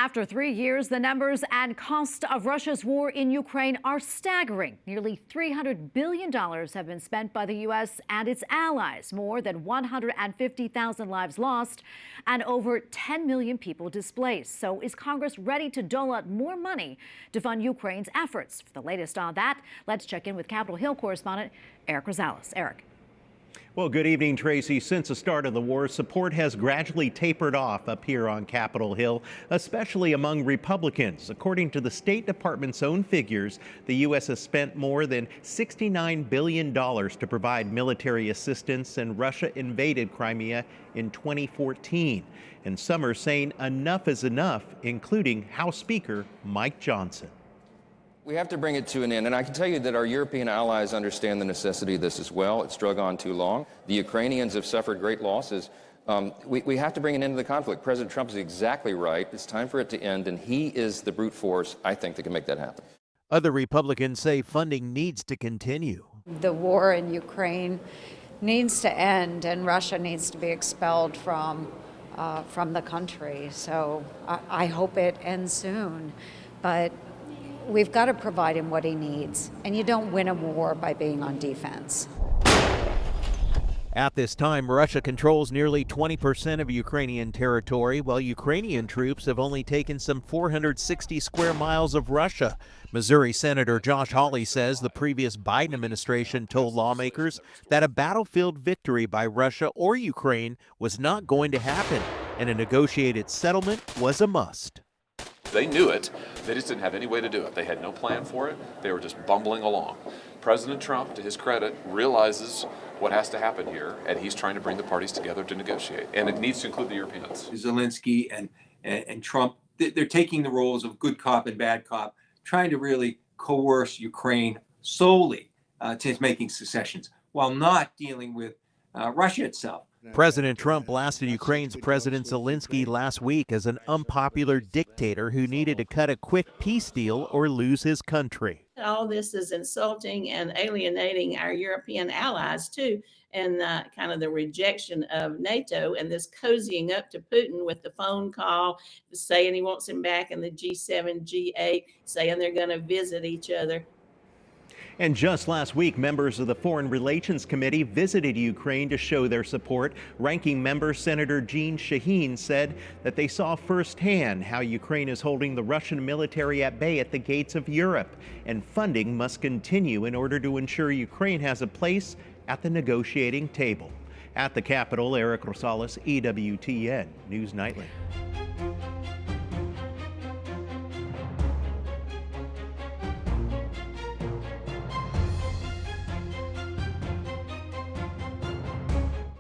After 3 years, the numbers and cost of Russia's war in Ukraine are staggering. Nearly $300 billion have been spent by the U.S. and its allies, more than 150,000 lives lost, and over 10 million people displaced. So is Congress ready to dole out more money to fund Ukraine's efforts? For the latest on that, let's check in with Capitol Hill correspondent Erik Rosales. Erik. Well, good evening, Tracy. Since the start of the war, support has gradually tapered off up here on Capitol Hill, especially among Republicans. According to the State Department's own figures, the U.S. has spent more than $69 billion to provide military assistance, and Russia invaded Crimea in 2014. And some are saying enough is enough, including House Speaker Mike Johnson. We have to bring it to an end, and I can tell you that our European allies understand the necessity of this as well. It's drug on too long. The Ukrainians have suffered great losses. We have to bring an end to the conflict. President Trump is exactly right. It's time for it to end, and he is the brute force, I think, that can make that happen. Other Republicans say funding needs to continue. The war in Ukraine needs to end, and Russia needs to be expelled from the country. So I hope it ends soon, but we've got to provide him what he needs, and you don't win a war by being on defense. At this time, Russia controls nearly 20% of Ukrainian territory, while Ukrainian troops have only taken some 460 square miles of Russia. Missouri Senator Josh Hawley says the previous Biden administration told lawmakers that a battlefield victory by Russia or Ukraine was not going to happen, and a negotiated settlement was a must. They knew it. They just didn't have any way to do it. They had no plan for it. They were just bumbling along. President Trump, to his credit, realizes what has to happen here, and he's trying to bring the parties together to negotiate. And it needs to include the Europeans. Zelensky and Trump, they're taking the roles of good cop and bad cop, trying to really coerce Ukraine solely to making secessions, while not dealing with Russia itself. President Trump blasted Ukraine's President Zelensky last week as an unpopular dictator who needed to cut a quick peace deal or lose his country. All this is insulting and alienating our European allies, too, and kind of the rejection of NATO and this cozying up to Putin with the phone call, saying he wants him back in the G7, G8, saying they're going to visit each other. And just last week, members of the Foreign Relations Committee visited Ukraine to show their support. Ranking member Senator Jeanne Shaheen said that they saw firsthand how Ukraine is holding the Russian military at bay at the gates of Europe, and funding must continue in order to ensure Ukraine has a place at the negotiating table. At the Capitol, Erik Rosales, EWTN News Nightly.